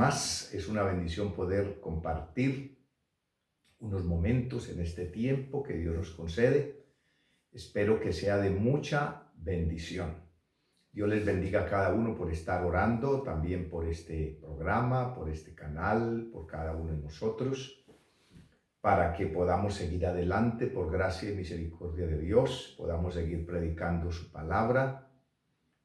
Más es una bendición poder compartir unos momentos en este tiempo que Dios nos concede. Espero que sea de mucha bendición. Dios les bendiga a cada uno por estar orando, también por este programa, por este canal, por cada uno de nosotros, para que podamos seguir adelante por gracia y misericordia de Dios, podamos seguir predicando su palabra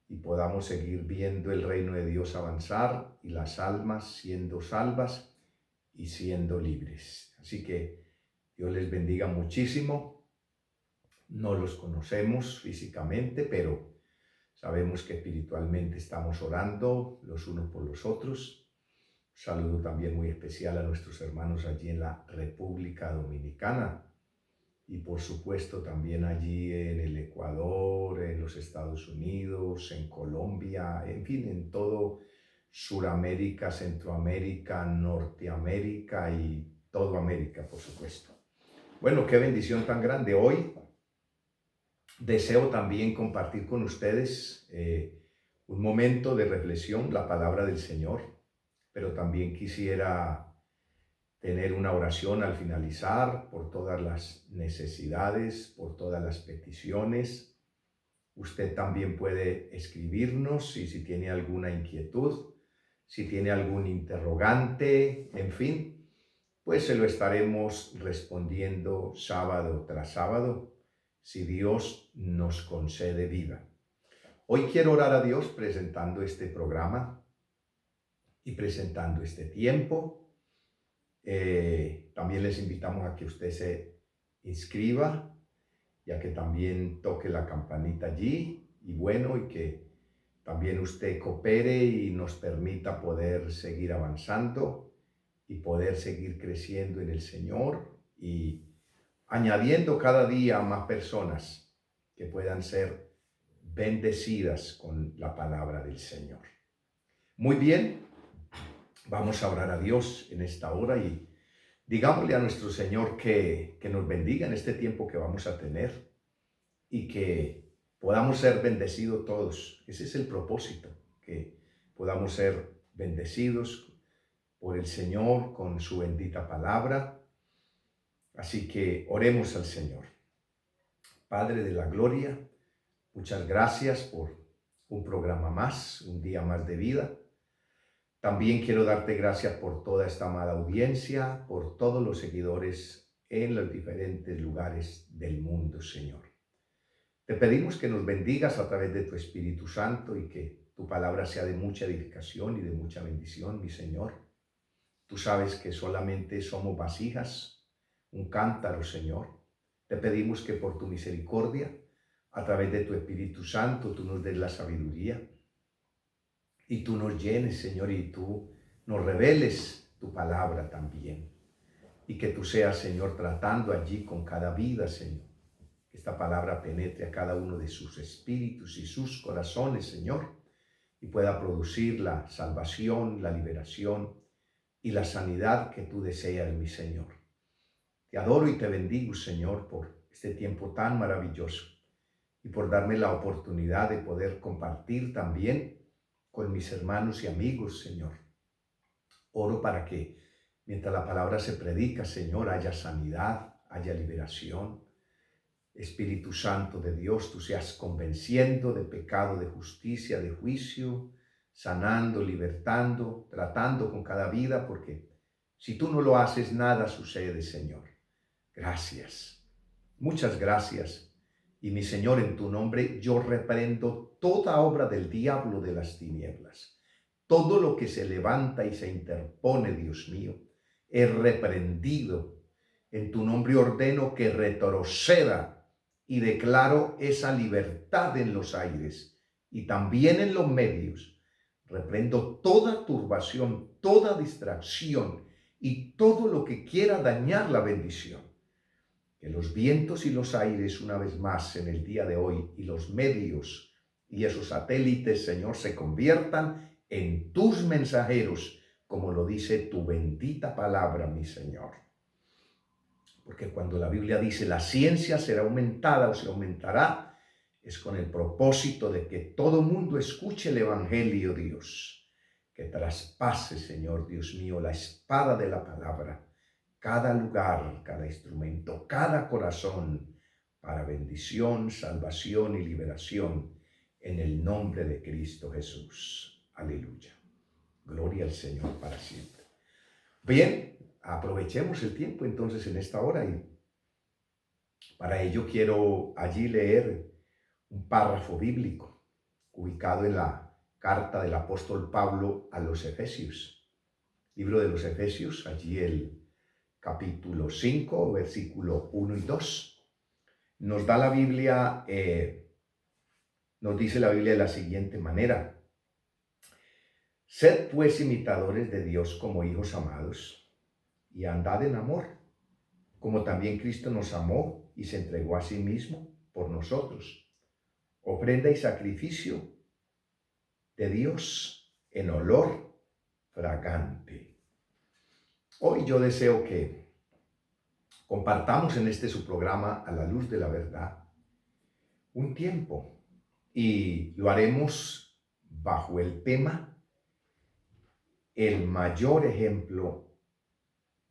y podamos seguir viendo el reino de Dios avanzar y las almas siendo salvas y siendo libres. Así que Dios les bendiga muchísimo. No los conocemos físicamente, pero sabemos que espiritualmente estamos orando los unos por los otros. Saludo también muy especial a nuestros hermanos allí en la República Dominicana y por supuesto también allí en el Ecuador, en los Estados Unidos, en Colombia, en fin, en todo Suramérica, Centroamérica, Norteamérica y todo América, por supuesto. Bueno, qué bendición tan grande. Hoy deseo también compartir con ustedes un momento de reflexión, la palabra del Señor, pero también quisiera tener una oración al finalizar por todas las necesidades, por todas las peticiones. Usted también puede escribirnos y si tiene alguna inquietud, si tiene algún interrogante, en fin, pues se lo estaremos respondiendo sábado tras sábado, si Dios nos concede vida. Hoy quiero orar a Dios presentando este programa y presentando este tiempo. También les invitamos a que usted se inscriba y a que también toque la campanita allí y bueno, y que también usted coopere y nos permita poder seguir avanzando y poder seguir creciendo en el Señor y añadiendo cada día más personas que puedan ser bendecidas con la palabra del Señor. Muy bien, vamos a orar a Dios en esta hora y digámosle a nuestro Señor que nos bendiga en este tiempo que vamos a tener y que podamos ser bendecidos todos. Ese es el propósito, que podamos ser bendecidos por el Señor con su bendita palabra. Así que oremos al Señor. Padre de la gloria, muchas gracias por un programa más, un día más de vida. También quiero darte gracias por toda esta amada audiencia, por todos los seguidores en los diferentes lugares del mundo, Señor. Te pedimos que nos bendigas a través de tu Espíritu Santo y que tu palabra sea de mucha edificación y de mucha bendición, mi Señor. Tú sabes que solamente somos vasijas, un cántaro, Señor. Te pedimos que por tu misericordia, a través de tu Espíritu Santo, tú nos des la sabiduría y tú nos llenes, Señor, y tú nos reveles tu palabra también. Y que tú seas, Señor, tratando allí con cada vida, Señor. Que esta palabra penetre a cada uno de sus espíritus y sus corazones, Señor, y pueda producir la salvación, la liberación y la sanidad que tú deseas, mi Señor. Te adoro y te bendigo, Señor, por este tiempo tan maravilloso y por darme la oportunidad de poder compartir también con mis hermanos y amigos, Señor. Oro para que mientras la palabra se predica, Señor, haya sanidad, haya liberación. Espíritu Santo de Dios, tú seas convenciendo de pecado, de justicia, de juicio, sanando, libertando, tratando con cada vida, porque si tú no lo haces, nada sucede, Señor. Gracias. Muchas gracias. Y mi Señor, en tu nombre yo reprendo toda obra del diablo de las tinieblas. Todo lo que se levanta y se interpone, Dios mío, es reprendido. En tu nombre ordeno que retroceda y declaro esa libertad en los aires y también en los medios. Reprendo toda turbación, toda distracción y todo lo que quiera dañar la bendición. Que los vientos y los aires una vez más en el día de hoy y los medios y esos satélites, Señor, se conviertan en tus mensajeros, como lo dice tu bendita palabra, mi Señor. Porque cuando la Biblia dice la ciencia será aumentada o se aumentará, es con el propósito de que todo mundo escuche el Evangelio, Dios. que traspase, Señor Dios mío, la espada de la palabra, cada lugar, cada instrumento, cada corazón, para bendición, salvación y liberación, en el nombre de Cristo Jesús. Aleluya. Gloria al Señor para siempre. Bien, aprovechemos el tiempo entonces en esta hora y para ello quiero allí leer un párrafo bíblico ubicado en la carta del apóstol Pablo a los Efesios. Libro de los Efesios, allí el capítulo 5, versículo 1 y 2. Nos da la Biblia, nos dice la Biblia de la siguiente manera: sed pues imitadores de Dios como hijos amados, y andad en amor, como también Cristo nos amó y se entregó a sí mismo por nosotros, ofrenda y sacrificio de Dios en olor fragante. Hoy yo deseo que compartamos en este su programa A la Luz de la Verdad un tiempo, y lo haremos bajo el tema el mayor ejemplo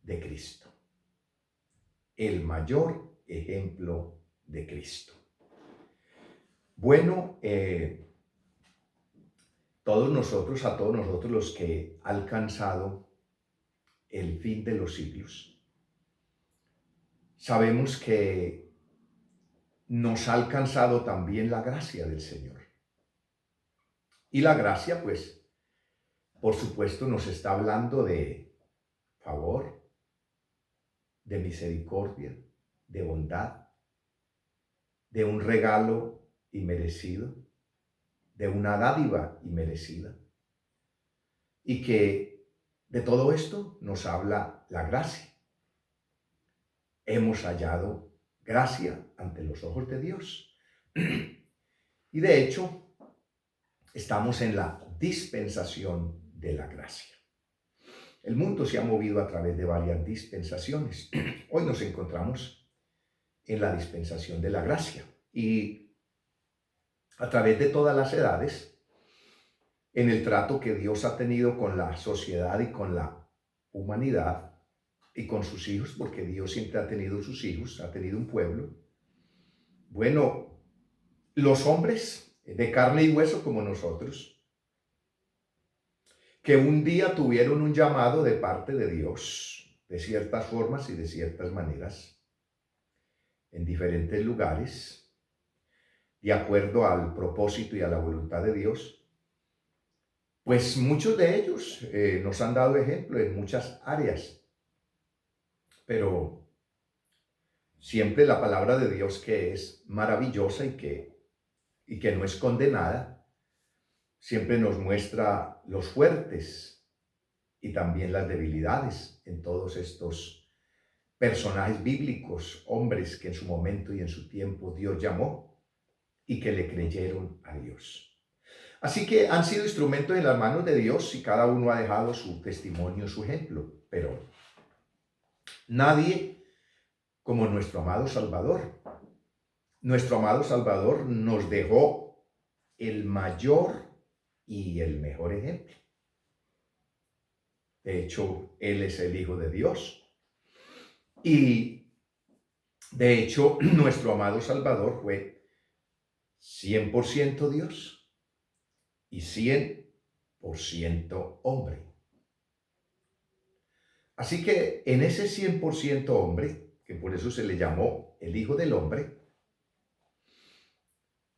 de Cristo. El mayor ejemplo de Cristo. Bueno, a todos nosotros los que han alcanzado el fin de los siglos, sabemos que nos ha alcanzado también la gracia del Señor. Y la gracia, pues, por supuesto, nos está hablando de favor, de misericordia, de bondad, de un regalo inmerecido, de una dádiva inmerecida. Y que de todo esto nos habla la gracia. Hemos hallado gracia ante los ojos de Dios. Y de hecho, estamos en la dispensación de la gracia. El mundo se ha movido a través de varias dispensaciones. Hoy nos encontramos en la dispensación de la gracia. Y a través de todas las edades, en el trato que Dios ha tenido con la sociedad y con la humanidad y con sus hijos, porque Dios siempre ha tenido sus hijos, ha tenido un pueblo. Bueno, los hombres de carne y hueso como nosotros, que un día tuvieron un llamado de parte de Dios, de ciertas formas y de ciertas maneras, en diferentes lugares, de acuerdo al propósito y a la voluntad de Dios, pues muchos de ellos nos han dado ejemplo en muchas áreas, pero siempre la palabra de Dios, que es maravillosa y que no es condenada, siempre nos muestra los fuertes y también las debilidades en todos estos personajes bíblicos, hombres que en su momento y en su tiempo Dios llamó y que le creyeron a Dios. Así que han sido instrumentos en las manos de Dios y cada uno ha dejado su testimonio, su ejemplo, pero nadie como nuestro amado Salvador. Nuestro amado Salvador nos dejó el mayor y el mejor ejemplo. De hecho, Él es el Hijo de Dios. Y de hecho, nuestro amado Salvador fue 100% Dios y 100% hombre. Así que en ese 100% hombre, que por eso se le llamó el Hijo del Hombre,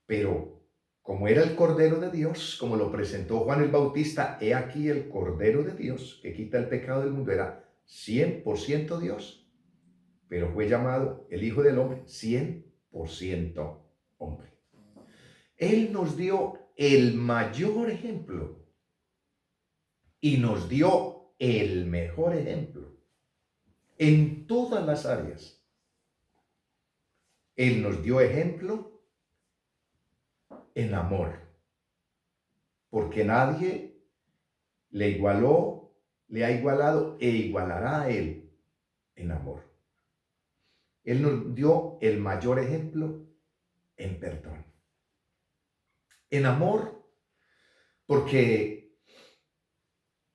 pero como era el Cordero de Dios, como lo presentó Juan el Bautista, he aquí el Cordero de Dios que quita el pecado del mundo, era 100% Dios, pero fue llamado el Hijo del Hombre 100% hombre. Él nos dio el mayor ejemplo y nos dio el mejor ejemplo en todas las áreas. Él nos dio ejemplo en amor, porque nadie le igualó, le ha igualado e igualará a Él en amor. Él nos dio el mayor ejemplo en perdón, en amor, porque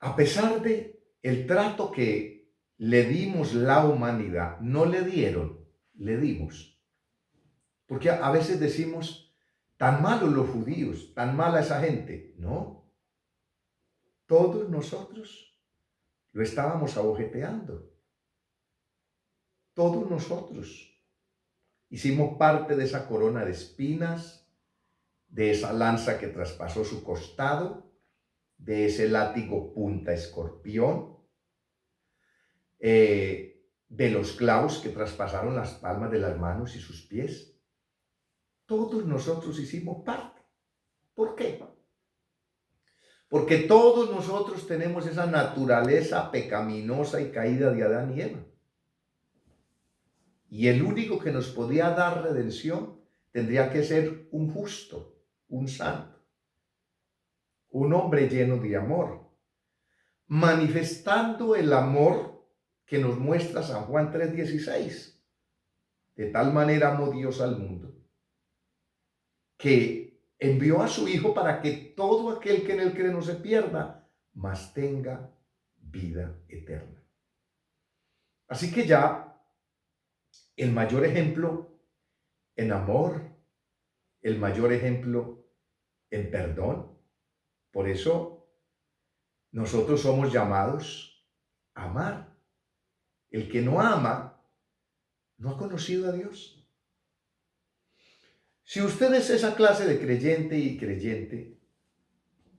a pesar de el trato que le dimos la humanidad, no le dieron, le dimos. Porque a veces decimos, tan malos los judíos, tan mala esa gente. No, todos nosotros lo estábamos agujeteando. Todos nosotros hicimos parte de esa corona de espinas, de esa lanza que traspasó su costado, de ese látigo punta escorpión, de los clavos que traspasaron las palmas de las manos y sus pies. Todos nosotros hicimos parte. ¿Por qué? Porque todos nosotros tenemos esa naturaleza pecaminosa y caída de Adán y Eva. Y el único que nos podía dar redención tendría que ser un justo, un santo, un hombre lleno de amor, manifestando el amor que nos muestra San Juan 3:16. De tal manera amó Dios al mundo, que envió a su Hijo para que todo aquel que en él cree no se pierda, mas tenga vida eterna. Así que ya el mayor ejemplo en amor, el mayor ejemplo en perdón. Por eso nosotros somos llamados a amar. El que no ama no ha conocido a Dios. Si usted es esa clase de creyente y creyente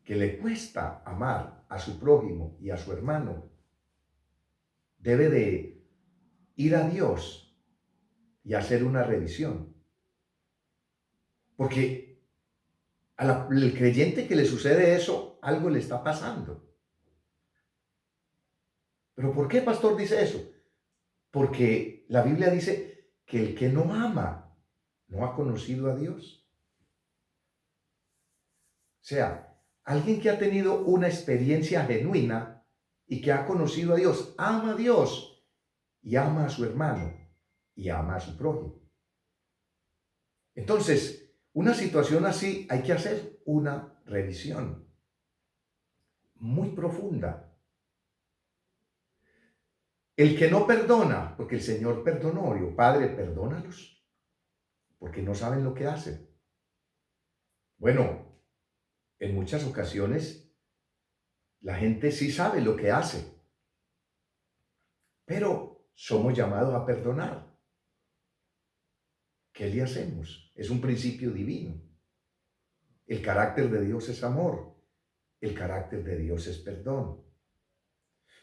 que le cuesta amar a su prójimo y a su hermano, debe de ir a Dios y hacer una revisión. Porque al creyente que le sucede eso, algo le está pasando. ¿Pero por qué, pastor, dice eso? Porque la Biblia dice que el que no ama no ha conocido a Dios. O sea, alguien que ha tenido una experiencia genuina y que ha conocido a Dios, ama a Dios y ama a su hermano y ama a su prójimo. Entonces, una situación así hay que hacer una revisión muy profunda. El que no perdona, porque el Señor perdonó, dijo, Padre, perdónalos, porque no saben lo que hacen. Bueno, en muchas ocasiones la gente sí sabe lo que hace, pero somos llamados a perdonar. ¿Qué le hacemos? Es un principio divino. El carácter de Dios es amor. El carácter de Dios es perdón.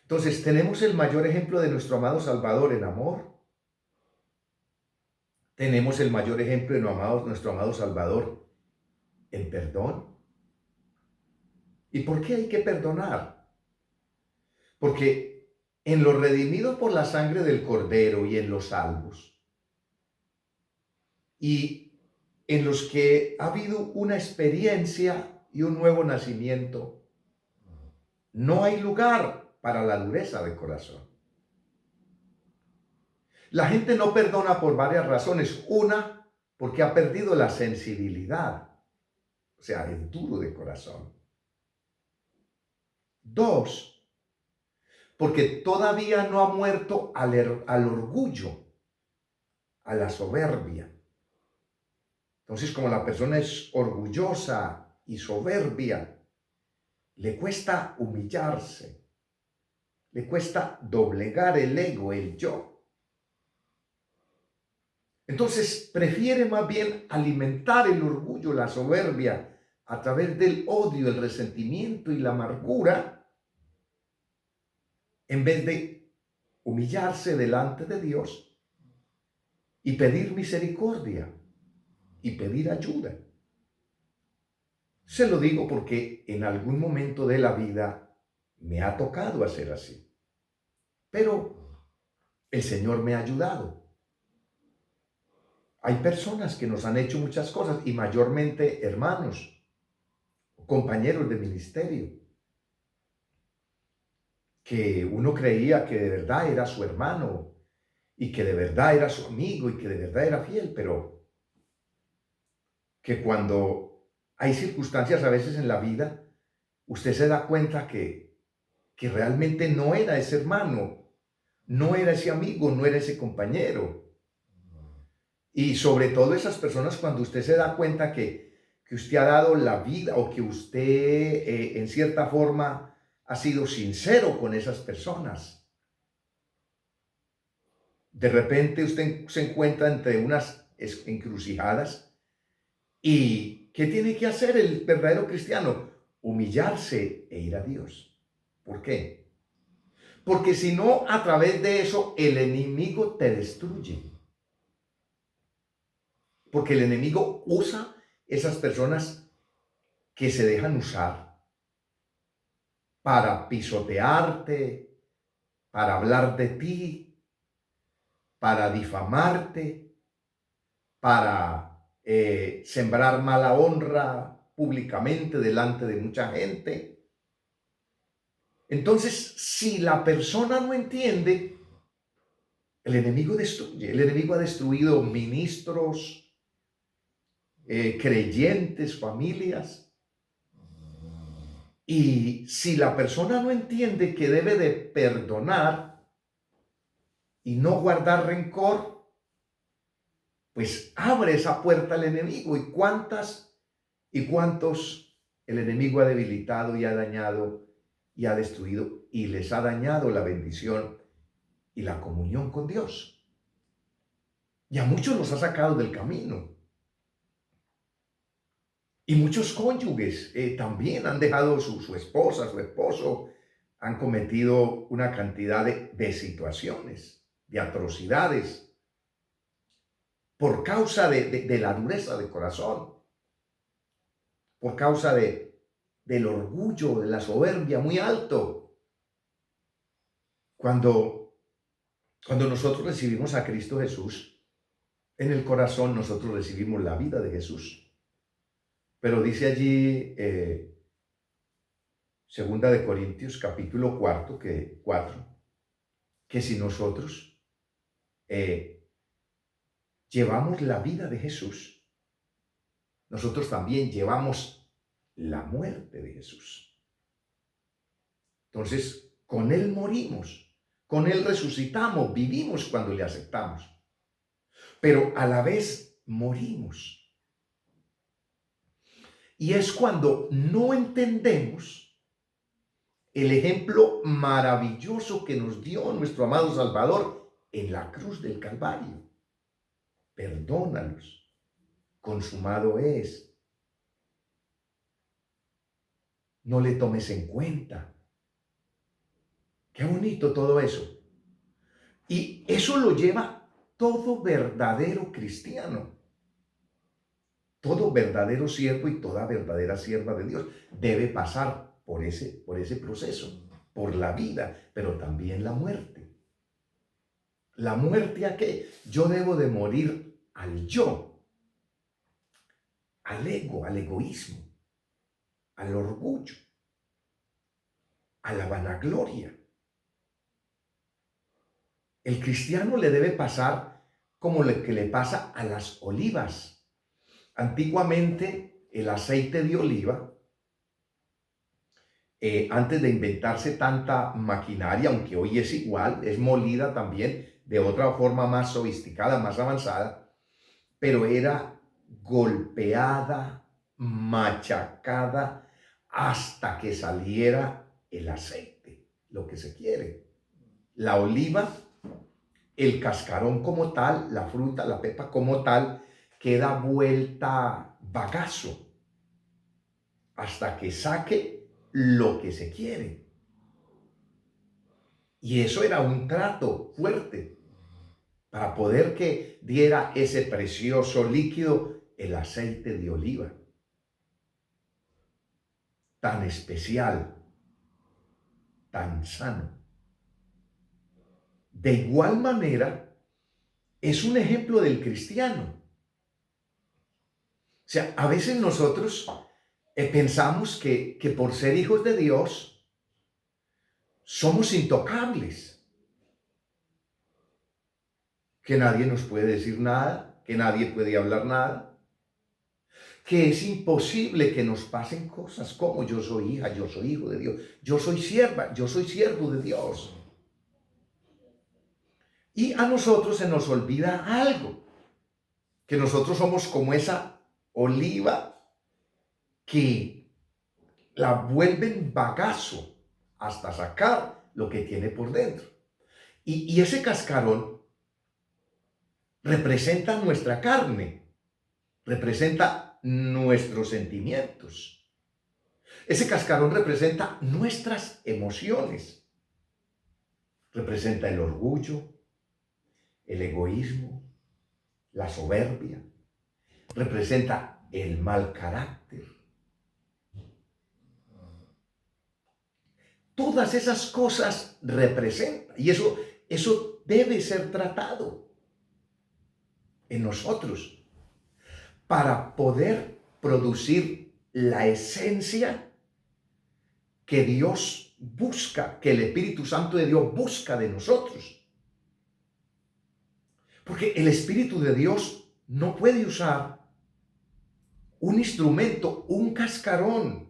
Entonces, tenemos el mayor ejemplo de nuestro amado Salvador en amor. Tenemos el mayor ejemplo de nuestro amado Salvador en perdón. ¿Y por qué hay que perdonar? Porque en los redimidos por la sangre del Cordero y en los salvos, y en los que ha habido una experiencia y un nuevo nacimiento, no hay lugar para la dureza de corazón. La gente no perdona por varias razones. Una, porque ha perdido la sensibilidad, o sea, es duro de corazón. Dos, porque todavía no ha muerto al orgullo, a la soberbia. Entonces, como la persona es orgullosa y soberbia, le cuesta humillarse, le cuesta doblegar el ego, el yo. Entonces, prefiere más bien alimentar el orgullo, la soberbia, a través del odio, el resentimiento y la amargura, en vez de humillarse delante de Dios y pedir misericordia y pedir ayuda. Se lo digo porque en algún momento de la vida me ha tocado hacer así. Pero el Señor me ha ayudado. Hay personas que nos han hecho muchas cosas y mayormente hermanos, compañeros de ministerio, que uno creía que de verdad era su hermano y que de verdad era su amigo y que de verdad era fiel, pero que cuando hay circunstancias a veces en la vida, usted se da cuenta que que realmente no era ese hermano, no era ese amigo, no era ese compañero. Y sobre todo esas personas cuando usted se da cuenta que usted ha dado la vida o que usted en cierta forma ha sido sincero con esas personas. De repente usted se encuentra entre unas encrucijadas y ¿qué tiene que hacer el verdadero cristiano? Humillarse e ir a Dios. ¿Por qué? Porque si no, a través de eso el enemigo te destruye. Porque el enemigo usa esas personas que se dejan usar para pisotearte, para hablar de ti, para difamarte, para sembrar mala honra públicamente delante de mucha gente. Entonces, si la persona no entiende, el enemigo destruye. El enemigo ha destruido ministros, creyentes, familias. Y si la persona no entiende que debe de perdonar y no guardar rencor, pues abre esa puerta al enemigo. ¿Y cuántas y cuántos el enemigo ha debilitado y ha dañado y ha destruido y les ha dañado la bendición y la comunión con Dios? Y a muchos los ha sacado del camino. Y muchos cónyuges también han dejado su esposa, su esposo, han cometido una cantidad de situaciones, de atrocidades, por causa de la dureza de corazón, por causa del orgullo, de la soberbia muy alto. Cuando nosotros recibimos a Cristo Jesús, en el corazón nosotros recibimos la vida de Jesús. Pero dice allí, Segunda de Corintios, capítulo 4, que si nosotros llevamos la vida de Jesús, nosotros también llevamos la muerte de Jesús. Entonces, con Él morimos, con Él resucitamos, vivimos cuando le aceptamos, pero a la vez morimos. Y es cuando no entendemos el ejemplo maravilloso que nos dio nuestro amado Salvador en la cruz del Calvario. Perdónalos, consumado es. No le tomes en cuenta. Qué bonito todo eso. Y eso lo lleva todo verdadero cristiano. Todo verdadero siervo y toda verdadera sierva de Dios debe pasar por ese proceso, por la vida, pero también la muerte. ¿La muerte a qué? Yo debo de morir al yo, al ego, al egoísmo, al orgullo, a la vanagloria. El cristiano le debe pasar como lo que le pasa a las olivas. Antiguamente el aceite de oliva, antes de inventarse tanta maquinaria, aunque hoy es igual, es molida también de otra forma más sofisticada, más avanzada, pero era golpeada, machacada, hasta que saliera el aceite, lo que se quiere. La oliva, el cascarón como tal, la fruta, la pepa como tal, queda vuelta bagazo hasta que saque lo que se quiere. Y eso era un trato fuerte para poder que diera ese precioso líquido, el aceite de oliva, tan especial, tan sano. De igual manera, es un ejemplo del cristiano. O sea, a veces nosotros pensamos que por ser hijos de Dios somos intocables, que nadie nos puede decir nada, que nadie puede hablar nada, que es imposible que nos pasen cosas como yo soy hija, yo soy hijo de Dios, yo soy sierva, yo soy siervo de Dios. Y a nosotros se nos olvida algo, que nosotros somos como esa oliva que la vuelven bagazo hasta sacar lo que tiene por dentro. Y ese cascarón representa nuestra carne, representa nuestros sentimientos. Ese cascarón representa nuestras emociones, representa el orgullo, el egoísmo, la soberbia, representa el mal carácter. Todas esas cosas representan, y eso debe ser tratado en nosotros para poder producir la esencia que Dios busca, que el Espíritu Santo de Dios busca de nosotros. Porque el Espíritu de Dios no puede usar un instrumento, un cascarón,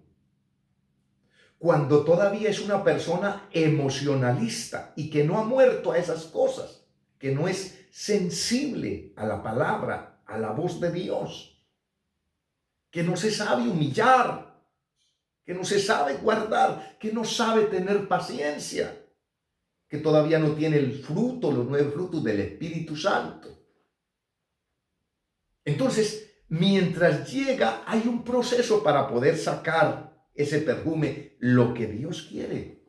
cuando todavía es una persona emocionalista y que no ha muerto a esas cosas, que no es sensible a la palabra, a la voz de Dios, que no se sabe humillar, que no se sabe guardar, que no sabe tener paciencia, que todavía no tiene el fruto, los 9 frutos del Espíritu Santo. Entonces, mientras llega, hay un proceso para poder sacar ese perfume, lo que Dios quiere.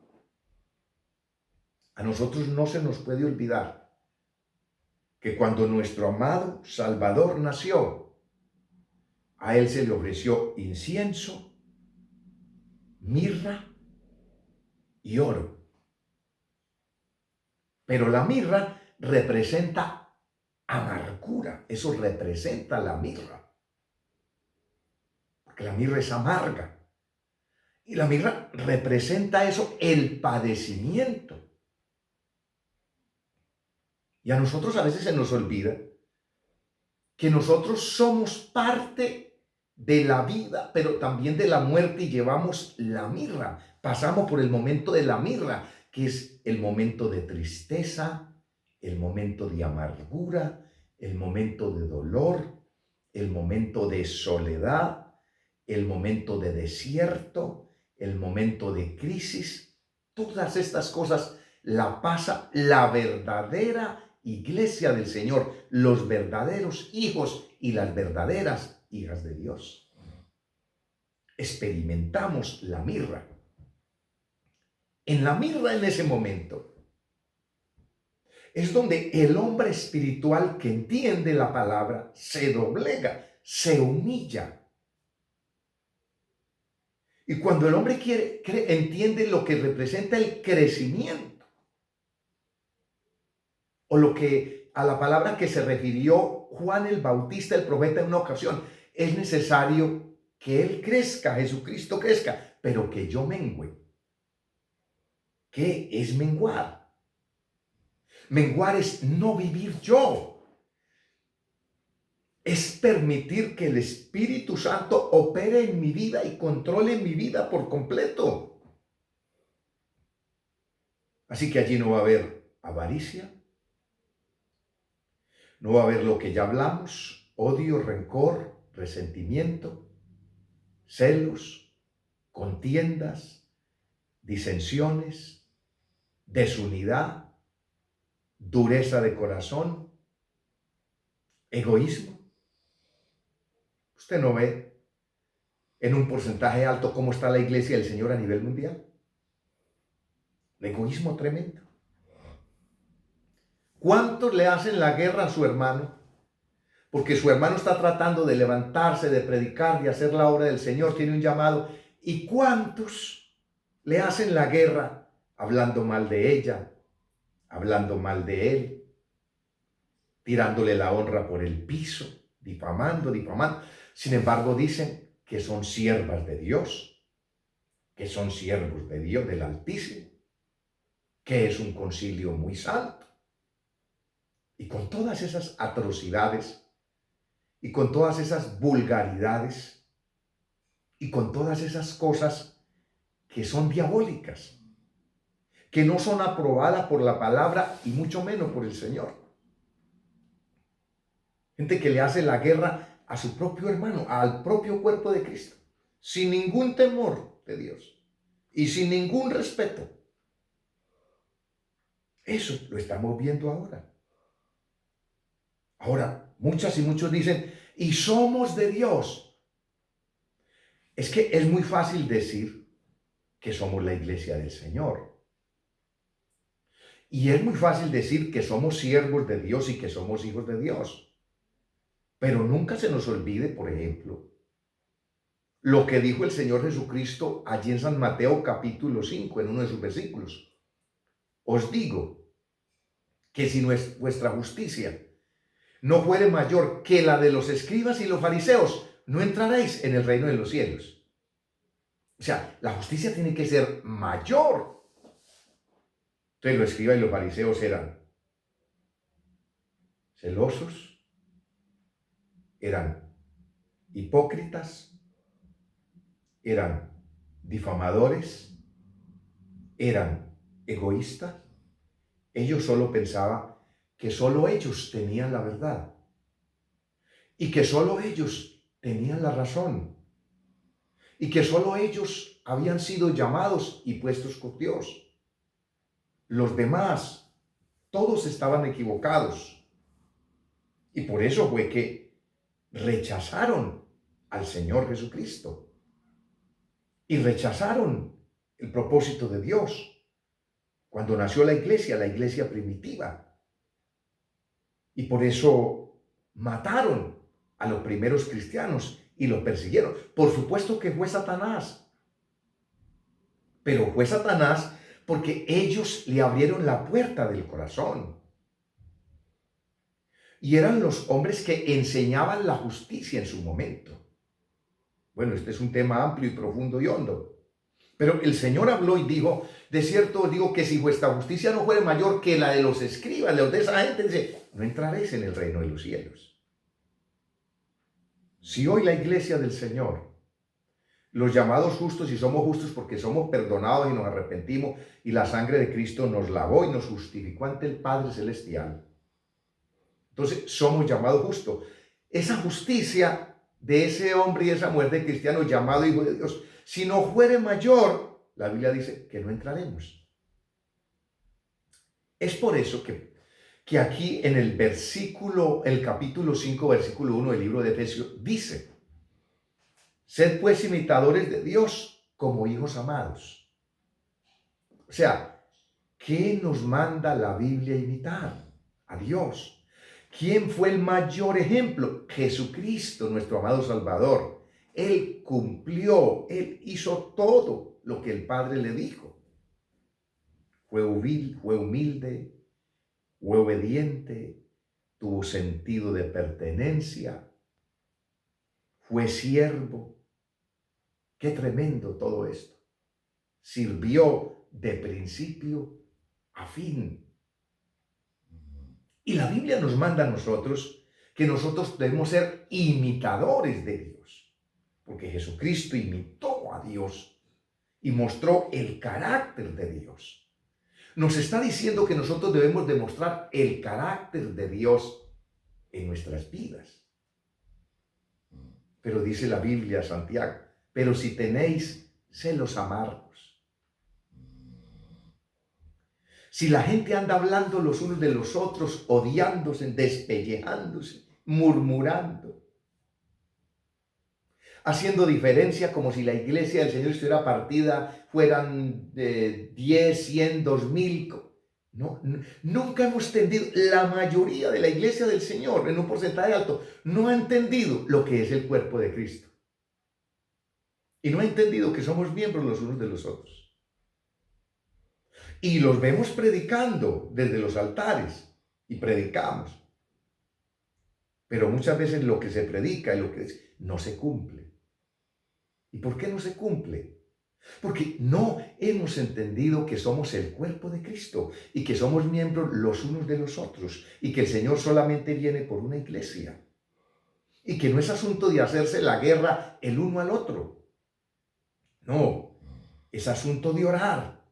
A nosotros no se nos puede olvidar que cuando nuestro amado Salvador nació, a él se le ofreció incienso, mirra y oro. Pero la mirra representa amargura, eso representa la mirra, porque la mirra es amarga. Y la mirra representa eso, el padecimiento. Y a nosotros a veces se nos olvida que nosotros somos parte de la vida, pero también de la muerte, y llevamos la mirra. Pasamos por el momento de la mirra, que es el momento de tristeza, el momento de amargura, el momento de dolor, el momento de soledad, el momento de desierto, el momento de crisis. Todas estas cosas la pasa la verdadera iglesia del Señor, los verdaderos hijos y las verdaderas hijas de Dios. Experimentamos la mirra. En la mirra, en ese momento, es donde el hombre espiritual que entiende la palabra se doblega, se humilla. Y cuando el hombre entiende lo que representa el crecimiento, o lo que a la palabra que se refirió Juan el Bautista, el profeta, en una ocasión, es necesario que él crezca, Jesucristo crezca, pero que yo mengüe. ¿Qué es menguar? Menguar es no vivir yo. Es permitir que el Espíritu Santo opere en mi vida y controle mi vida por completo. Así que allí no va a haber avaricia, no va a haber lo que ya hablamos, odio, rencor, resentimiento, celos, contiendas, disensiones, desunidad, dureza de corazón, egoísmo. Usted no ve en un porcentaje alto cómo está la iglesia del Señor a nivel mundial. Un egoísmo tremendo. ¿Cuántos le hacen la guerra a su hermano? Porque su hermano está tratando de levantarse, de predicar, de hacer la obra del Señor, tiene un llamado. ¿Y cuántos le hacen la guerra hablando mal de ella, hablando mal de él, tirándole la honra por el piso, difamando? Sin embargo, dicen que son siervas de Dios, que son siervos de Dios, del Altísimo, que es un concilio muy santo. Y con todas esas atrocidades y con todas esas vulgaridades, y con todas esas cosas que son diabólicas, que no son aprobadas por la palabra y mucho menos por el Señor. Gente que le hace la guerra a su propio hermano, al propio cuerpo de Cristo, sin ningún temor de Dios y sin ningún respeto. Eso lo estamos viendo ahora. Ahora, muchas y muchos dicen, y somos de Dios. Es que es muy fácil decir que somos la iglesia del Señor. Y es muy fácil decir que somos siervos de Dios y que somos hijos de Dios. Pero nunca se nos olvide, por ejemplo, lo que dijo el Señor Jesucristo allí en San Mateo capítulo 5, en uno de sus versículos. Os digo que si vuestra justicia no fuere mayor que la de los escribas y los fariseos, no entraréis en el reino de los cielos. O sea, la justicia tiene que ser mayor. Entonces los escribas y los fariseos eran celosos, eran hipócritas, eran difamadores, eran egoístas. Ellos solo pensaban que solo ellos tenían la verdad y que solo ellos tenían la razón y que solo ellos habían sido llamados y puestos con Dios. Los demás, todos estaban equivocados. Y por eso fue que rechazaron al Señor Jesucristo y rechazaron el propósito de Dios cuando nació la iglesia primitiva. Y por eso mataron a los primeros cristianos y los persiguieron. Por supuesto que fue Satanás. Pero fue Satanás porque ellos le abrieron la puerta del corazón. Y eran los hombres que enseñaban la justicia en su momento. Bueno, este es un tema amplio y profundo y hondo. Pero el Señor habló y dijo, de cierto os digo que si vuestra justicia no fuere mayor que la de los escribas, de esa gente, dice, no entraréis en el reino de los cielos. Si hoy la iglesia del Señor, los llamados justos, y somos justos porque somos perdonados y nos arrepentimos, y la sangre de Cristo nos lavó y nos justificó ante el Padre Celestial, entonces somos llamados justos. Esa justicia de ese hombre y esa mujer de cristiano llamado hijo de Dios, si no fuere mayor, la Biblia dice que no entraremos. Es por eso que aquí en el capítulo 5, versículo 1 del libro de Efesios dice, sed pues imitadores de Dios como hijos amados. O sea, ¿qué nos manda la Biblia imitar? A Dios. ¿Quién fue el mayor ejemplo? Jesucristo, nuestro amado Salvador. Él cumplió, Él hizo todo lo que el Padre le dijo. Fue humilde, fue obediente, tuvo sentido de pertenencia, fue siervo. Qué tremendo todo esto. Sirvió de principio a fin. Y la Biblia nos manda a nosotros que nosotros debemos ser imitadores de Dios, porque Jesucristo imitó a Dios y mostró el carácter de Dios. Nos está diciendo que nosotros debemos demostrar el carácter de Dios en nuestras vidas. Pero dice la Biblia, Santiago, pero si tenéis celos amargos, si la gente anda hablando los unos de los otros, odiándose, despellejándose, murmurando, haciendo diferencia como si la iglesia del Señor estuviera partida, fueran 10, 100, 2000. No, nunca hemos entendido, la mayoría de la iglesia del Señor, en un porcentaje alto, no ha entendido lo que es el cuerpo de Cristo. Y no ha entendido que somos miembros los unos de los otros. Y los vemos predicando desde los altares y predicamos. Pero muchas veces lo que se predica y lo que no se cumple. ¿Y por qué no se cumple? Porque no hemos entendido que somos el cuerpo de Cristo y que somos miembros los unos de los otros y que el Señor solamente viene por una iglesia y que no es asunto de hacerse la guerra el uno al otro. No, es asunto de orar.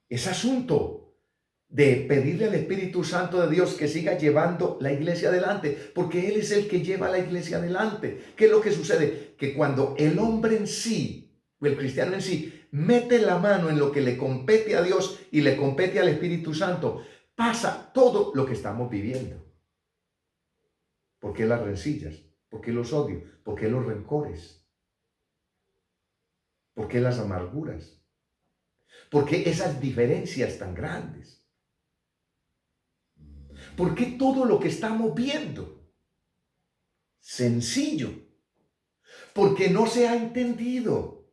Es asunto de pedirle al Espíritu Santo de Dios que siga llevando la iglesia adelante, porque Él es el que lleva la iglesia adelante. ¿Qué es lo que sucede? Que cuando el hombre en sí, o el cristiano en sí, mete la mano en lo que le compete a Dios y le compete al Espíritu Santo, pasa todo lo que estamos viviendo. ¿Por qué las rencillas? ¿Por qué los odios? ¿Por qué los rencores? ¿Por qué las amarguras? ¿Por qué esas diferencias tan grandes? ¿Por qué todo lo que estamos viendo? Sencillo. Porque no se ha entendido.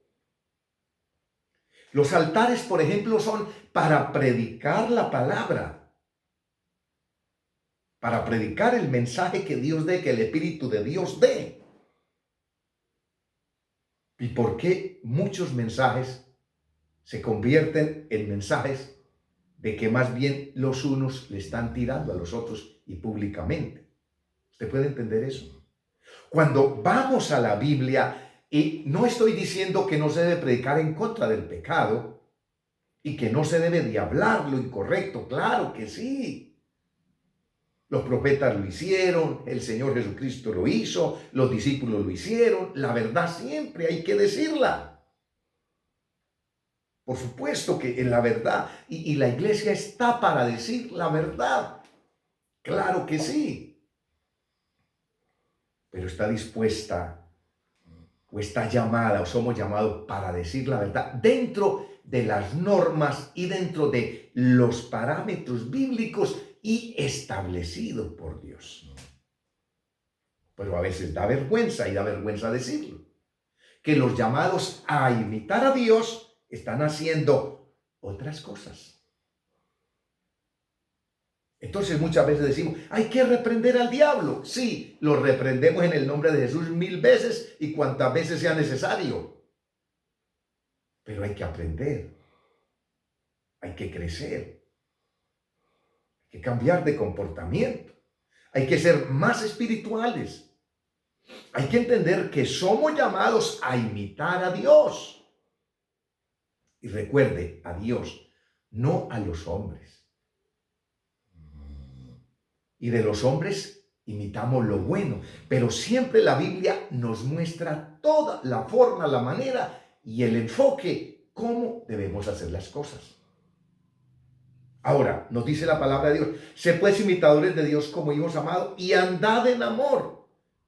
Los altares, por ejemplo, son para predicar la palabra, para predicar el mensaje que Dios dé, que el Espíritu de Dios dé. ¿Y por qué muchos mensajes se convierten en mensajes de que más bien los unos le están tirando a los otros y públicamente? ¿Usted puede entender eso? Cuando vamos a la Biblia, y no estoy diciendo que no se debe predicar en contra del pecado y que no se debe de hablar lo incorrecto, claro que sí. Los profetas lo hicieron, el Señor Jesucristo lo hizo, los discípulos lo hicieron, la verdad siempre hay que decirla. Por supuesto que en la verdad, y la iglesia está para decir la verdad, claro que sí, pero está dispuesta o está llamada o somos llamados para decir la verdad dentro de las normas y dentro de los parámetros bíblicos y establecidos por Dios. Pero a veces da vergüenza y da vergüenza decirlo, que los llamados a imitar a Dios están haciendo otras cosas. Entonces muchas veces decimos, hay que reprender al diablo. Sí, lo reprendemos en el nombre de Jesús 1000 veces y cuantas veces sea necesario. Pero hay que aprender, hay que crecer, hay que cambiar de comportamiento, hay que ser más espirituales. Hay que entender que somos llamados a imitar a Dios. Y recuerde, a Dios, no a los hombres. Y de los hombres imitamos lo bueno, pero siempre la Biblia nos muestra toda la forma, la manera y el enfoque, cómo debemos hacer las cosas. Ahora, nos dice la palabra de Dios, sé pues imitadores de Dios como hijos amados y andad en amor,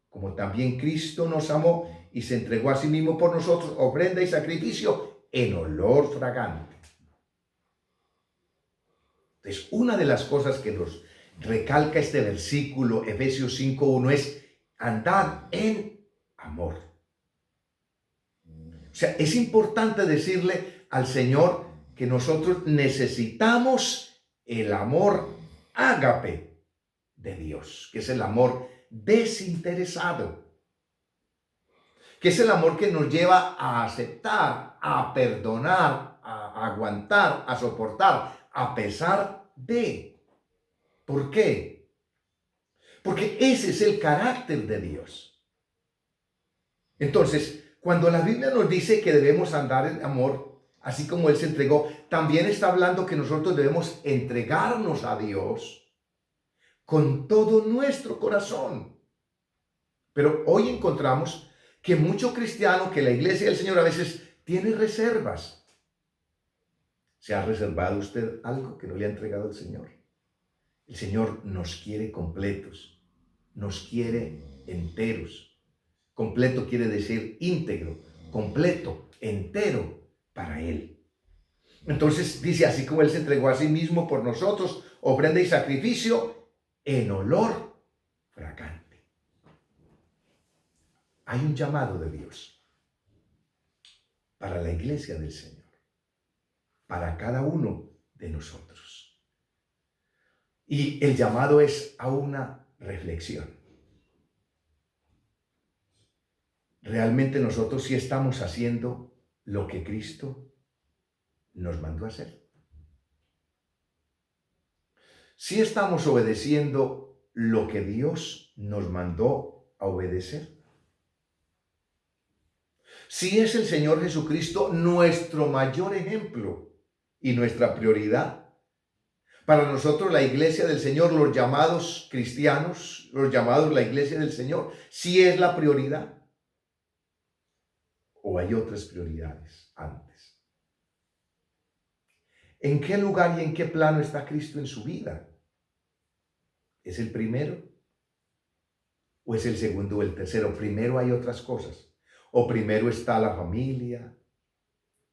como también Cristo nos amó y se entregó a sí mismo por nosotros, ofrenda y sacrificio en olor fragante. Entonces, una de las cosas que nos recalca este versículo, Efesios 5:1, es andar en amor. O sea, es importante decirle al Señor que nosotros necesitamos el amor ágape de Dios, que es el amor desinteresado, que es el amor que nos lleva a aceptar, a perdonar, a aguantar, a soportar, a pesar de. ¿Por qué? Porque ese es el carácter de Dios. Entonces, cuando la Biblia nos dice que debemos andar en amor, así como Él se entregó, también está hablando que nosotros debemos entregarnos a Dios con todo nuestro corazón. Pero hoy encontramos que mucho cristiano, que la iglesia del Señor a veces tiene reservas. ¿Se ha reservado usted algo que no le ha entregado el Señor? El Señor nos quiere completos, nos quiere enteros. Completo quiere decir íntegro, completo, entero para Él. Entonces dice, así como Él se entregó a sí mismo por nosotros, ofrenda y sacrificio en olor fragante. Hay un llamado de Dios para la iglesia del Señor, para cada uno de nosotros. Y el llamado es a una reflexión. ¿Realmente nosotros sí estamos haciendo lo que Cristo nos mandó a hacer? ¿Sí estamos obedeciendo lo que Dios nos mandó a obedecer? Si es el Señor Jesucristo nuestro mayor ejemplo y nuestra prioridad. Para nosotros la iglesia del Señor, los llamados cristianos, los llamados la iglesia del Señor, si es la prioridad. ¿O hay otras prioridades antes? ¿En qué lugar y en qué plano está Cristo en su vida? ¿Es el primero? ¿O es el segundo o el tercero? Primero hay otras cosas. O primero está la familia,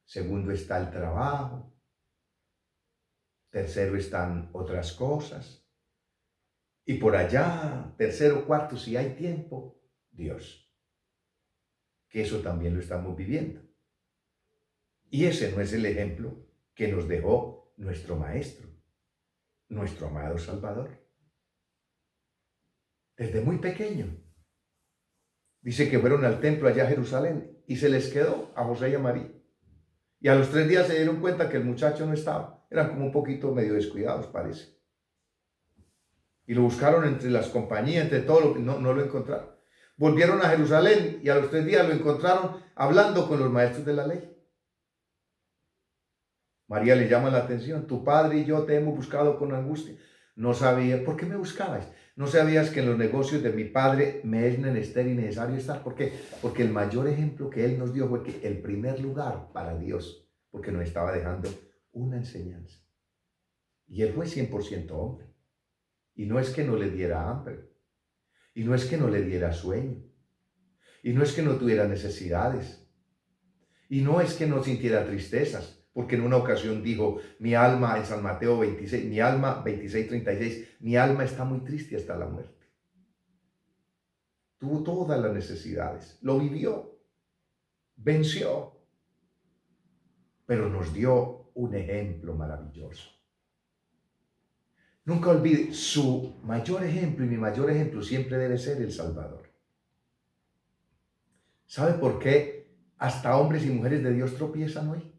segundo está el trabajo, tercero están otras cosas. Y por allá, tercero, cuarto, si hay tiempo, Dios. Que eso también lo estamos viviendo. Y ese no es el ejemplo que nos dejó nuestro Maestro, nuestro amado Salvador. Desde muy pequeño. Dice que fueron al templo allá a Jerusalén y se les quedó a José y a María. Y a los 3 días se dieron cuenta que el muchacho no estaba. Eran como un poquito medio descuidados, parece. Y lo buscaron entre las compañías, entre todo lo que no lo encontraron. Volvieron a Jerusalén y a los 3 días lo encontraron hablando con los maestros de la ley. María le llama la atención. Tu padre y yo te hemos buscado con angustia. No sabía. ¿Por qué me buscabais? ¿No sabías que en los negocios de mi padre me es menester y necesario estar? ¿Por qué? Porque el mayor ejemplo que él nos dio fue que el primer lugar para Dios, porque nos estaba dejando una enseñanza. Y él fue 100% hombre. Y no es que no le diera hambre. Y no es que no le diera sueño. Y no es que no tuviera necesidades. Y no es que no sintiera tristezas. Porque en una ocasión dijo, mi alma, en San Mateo 26, mi alma, 26:36, mi alma está muy triste hasta la muerte. Tuvo todas las necesidades, lo vivió, venció, pero nos dio un ejemplo maravilloso. Nunca olvide, su mayor ejemplo y mi mayor ejemplo siempre debe ser el Salvador. ¿Sabe por qué hasta hombres y mujeres de Dios tropiezan hoy?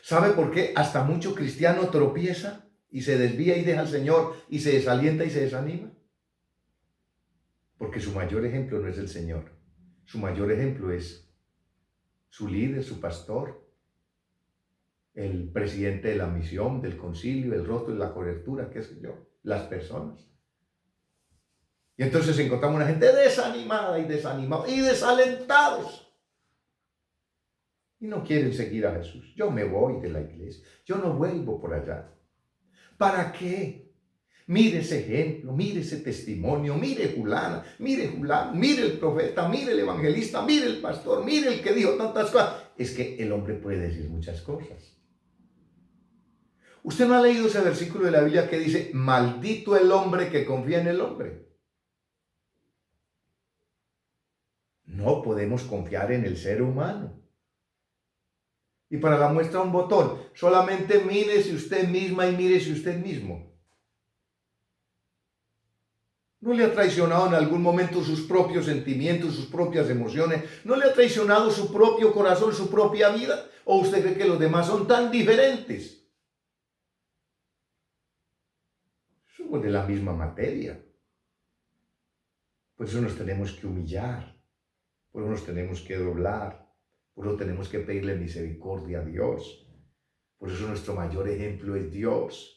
¿Sabe por qué hasta mucho cristiano tropieza y se desvía y deja al Señor y se desalienta y se desanima? Porque su mayor ejemplo no es el Señor. Su mayor ejemplo es su líder, su pastor, el presidente de la misión, del concilio, el rostro de la cobertura, qué sé yo, las personas. Y entonces encontramos una gente desanimada y desanimada y desalentados. Y no quieren seguir a Jesús. Yo me voy de la iglesia. Yo no vuelvo por allá. ¿Para qué? Mire ese ejemplo, mire ese testimonio, mire Julana, mire Julano, mire el profeta, mire el evangelista, mire el pastor, mire el que dijo tantas cosas. Es que el hombre puede decir muchas cosas. ¿Usted no ha leído ese versículo de la Biblia que dice, maldito el hombre que confía en el hombre? No podemos confiar en el ser humano. Y para la muestra un botón, solamente mírese usted misma y mírese usted mismo. ¿No le ha traicionado en algún momento sus propios sentimientos, sus propias emociones? ¿No le ha traicionado su propio corazón, su propia vida? ¿O usted cree que los demás son tan diferentes? Somos de la misma materia. Por eso nos tenemos que humillar, por eso nos tenemos que doblar, por eso tenemos que pedirle misericordia a Dios. Por eso nuestro mayor ejemplo es Dios.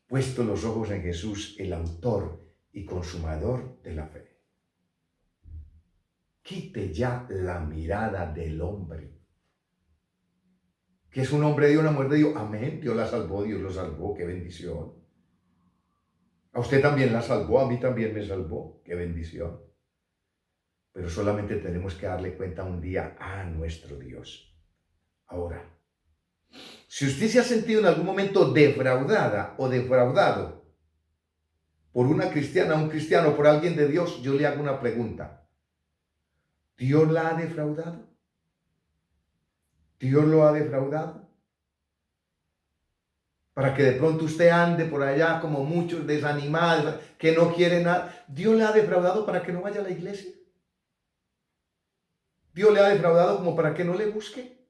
Puesto los ojos en Jesús, el autor y consumador de la fe. Quite ya la mirada del hombre. Que es un hombre de Dios, una mujer de Dios. Amén, Dios la salvó, Dios lo salvó, qué bendición. A usted también la salvó, a mí también me salvó, qué bendición. Pero solamente tenemos que darle cuenta un día a nuestro Dios. Ahora, si usted se ha sentido en algún momento defraudada o defraudado por una cristiana, un cristiano, por alguien de Dios, yo le hago una pregunta. ¿Dios la ha defraudado? ¿Dios lo ha defraudado? Para que de pronto usted ande por allá como muchos desanimados, que no quieren nada. ¿Dios le ha defraudado para que no vaya a la iglesia? ¿Dios le ha defraudado como para que no le busque?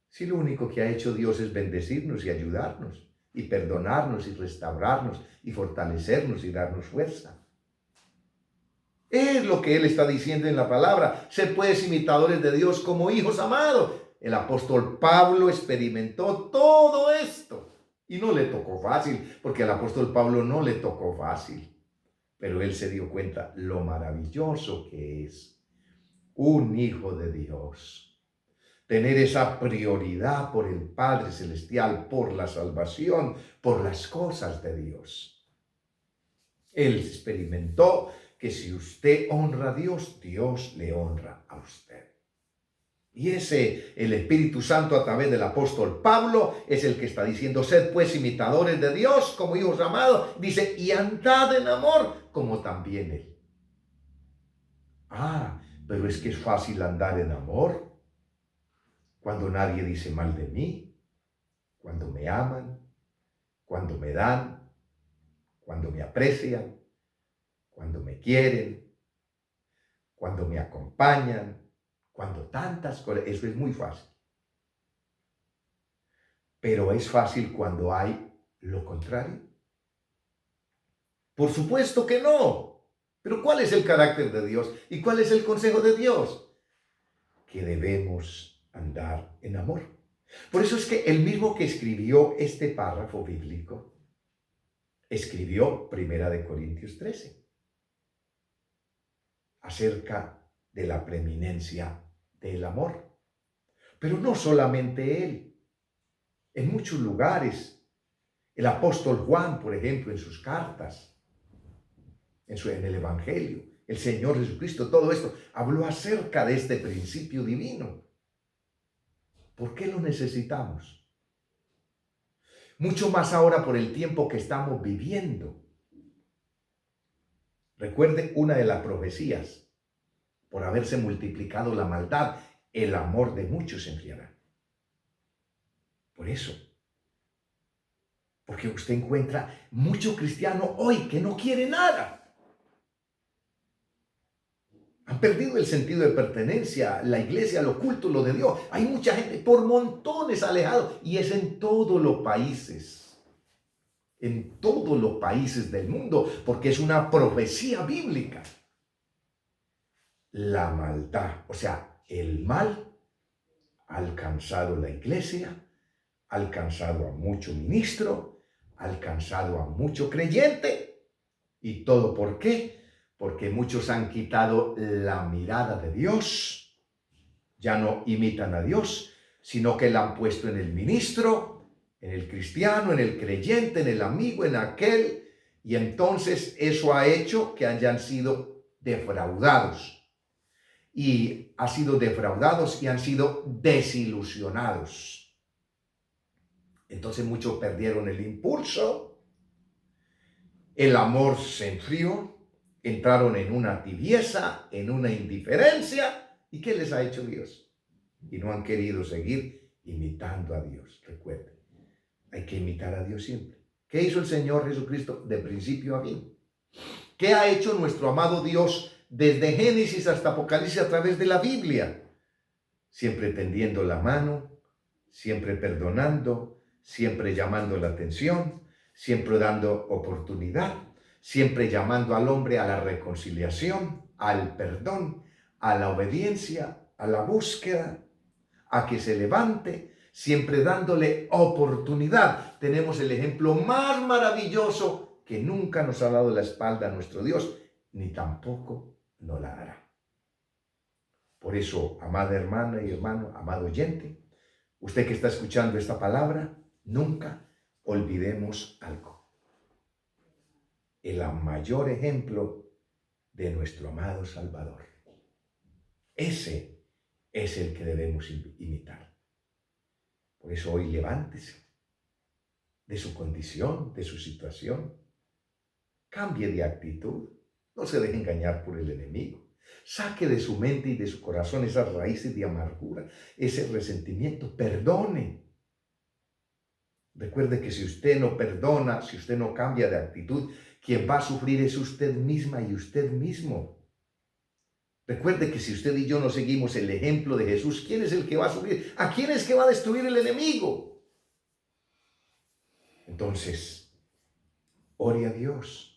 Si lo único que ha hecho Dios es bendecirnos y ayudarnos, y perdonarnos y restaurarnos y fortalecernos y darnos fuerza. Es lo que él está diciendo en la palabra. Sed pues imitadores de Dios como hijos amados. El apóstol Pablo experimentó todo esto y no le tocó fácil, porque al apóstol Pablo no le tocó fácil. Pero él se dio cuenta lo maravilloso que es un hijo de Dios. Tener esa prioridad por el Padre Celestial, por la salvación, por las cosas de Dios. Él experimentó que si usted honra a Dios, Dios le honra a usted. Y el Espíritu Santo a través del apóstol Pablo es el que está diciendo, sed pues imitadores de Dios como hijos amados. Dice, y andad en amor como también Él. Pero es que es fácil andar en amor cuando nadie dice mal de mí, cuando me aman, cuando me dan, cuando me aprecian, cuando me quieren, cuando me acompañan, cuando tantas cosas. Eso es muy fácil. Pero es fácil cuando hay lo contrario. Por supuesto que no. Pero ¿cuál es el carácter de Dios? ¿Y cuál es el consejo de Dios? Que debemos andar en amor. Por eso es que el mismo que escribió este párrafo bíblico, escribió 1 Corintios 13, acerca de la preeminencia del amor. Pero no solamente él. En muchos lugares, el apóstol Juan, por ejemplo, en sus cartas, en el Evangelio, el Señor Jesucristo, todo esto, habló acerca de este principio divino. ¿Por qué lo necesitamos? Mucho más ahora por el tiempo que estamos viviendo. Recuerde una de las profecías, por haberse multiplicado la maldad, el amor de muchos se enfriará. Por eso, porque usted encuentra mucho cristiano hoy que no quiere nada. Han perdido el sentido de pertenencia, la iglesia, lo oculto, lo de Dios. Hay mucha gente por montones alejado y es en todos los países. En todos los países del mundo, porque es una profecía bíblica. La maldad, o sea, el mal ha alcanzado la iglesia, ha alcanzado a mucho ministro, ha alcanzado a mucho creyente. ¿Y todo por qué? Porque muchos han quitado la mirada de Dios, ya no imitan a Dios, sino que la han puesto en el ministro, en el cristiano, en el creyente, en el amigo, en aquel, y entonces eso ha hecho que hayan sido defraudados. Y han sido defraudados y han sido desilusionados. Entonces muchos perdieron el impulso, el amor se enfrió, entraron en una tibieza, en una indiferencia. ¿Y qué les ha hecho Dios? Y no han querido seguir imitando a Dios. Recuerden, hay que imitar a Dios siempre. ¿Qué hizo el Señor Jesucristo de principio a fin? ¿Qué ha hecho nuestro amado Dios desde Génesis hasta Apocalipsis a través de la Biblia? Siempre tendiendo la mano, siempre perdonando, siempre llamando la atención, siempre dando oportunidad, siempre llamando al hombre a la reconciliación, al perdón, a la obediencia, a la búsqueda, a que se levante, siempre dándole oportunidad. Tenemos el ejemplo más maravilloso que nunca nos ha dado la espalda a nuestro Dios, ni tampoco nos la dará. Por eso, amada hermana y hermano, amado oyente, usted que está escuchando esta palabra, nunca olvidemos algo. El mayor ejemplo de nuestro amado Salvador. Ese es el que debemos imitar. Por eso hoy levántese de su condición, de su situación. Cambie de actitud. No se deje engañar por el enemigo. Saque de su mente y de su corazón esas raíces de amargura, ese resentimiento. Perdone. Recuerde que si usted no perdona, si usted no cambia de actitud, quien va a sufrir es usted misma y usted mismo. Recuerde que si usted y yo no seguimos el ejemplo de Jesús, ¿quién es el que va a sufrir? ¿A quién es que va a destruir el enemigo? Entonces, ore a Dios.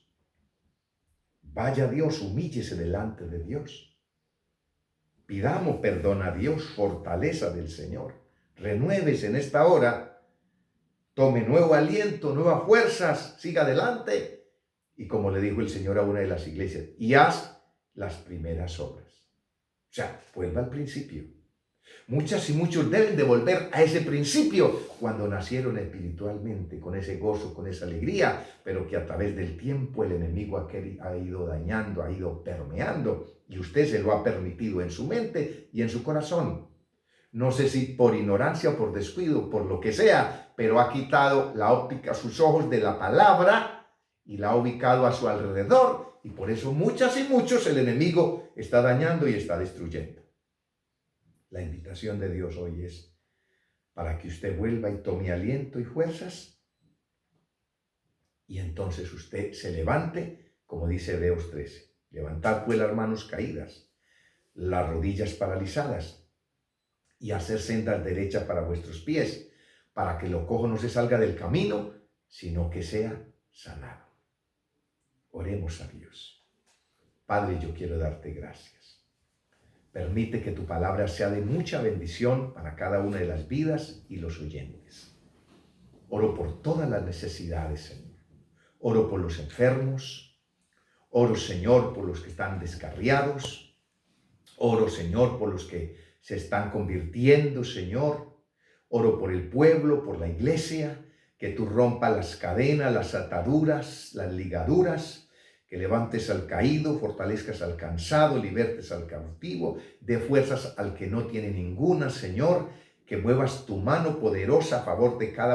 Vaya a Dios, humíllese delante de Dios. Pidamos perdón a Dios, fortaleza del Señor. Renuévese en esta hora. Tome nuevo aliento, nuevas fuerzas, siga adelante. Y como le dijo el Señor a una de las iglesias, y haz las primeras obras. O sea, vuelva al principio. Muchas y muchos deben de volver a ese principio cuando nacieron espiritualmente, con ese gozo, con esa alegría, pero que a través del tiempo el enemigo ha ido dañando, ha ido permeando, y usted se lo ha permitido en su mente y en su corazón. No sé si por ignorancia o por descuido, por lo que sea, pero ha quitado la óptica a sus ojos de la palabra y la ha ubicado a su alrededor, y por eso muchas y muchos el enemigo está dañando y está destruyendo. La invitación de Dios hoy es para que usted vuelva y tome aliento y fuerzas, y entonces usted se levante, como dice Hebreos 13. Levantad pues las manos caídas, las rodillas paralizadas, y hacer sendas derechas para vuestros pies, para que lo cojo no se salga del camino, sino que sea sanado. Oremos a Dios. Padre, yo quiero darte gracias. Permite que tu palabra sea de mucha bendición para cada una de las vidas y los oyentes. Oro por todas las necesidades, Señor. Oro por los enfermos. Oro, Señor, por los que están descarriados. Oro, Señor, por los que se están convirtiendo, Señor. Oro por el pueblo, por la iglesia, que tú rompas las cadenas, las ataduras, las ligaduras, que levantes al caído, fortalezcas al cansado, libertes al cautivo, dé fuerzas al que no tiene ninguna, Señor, que muevas tu mano poderosa a favor de cada uno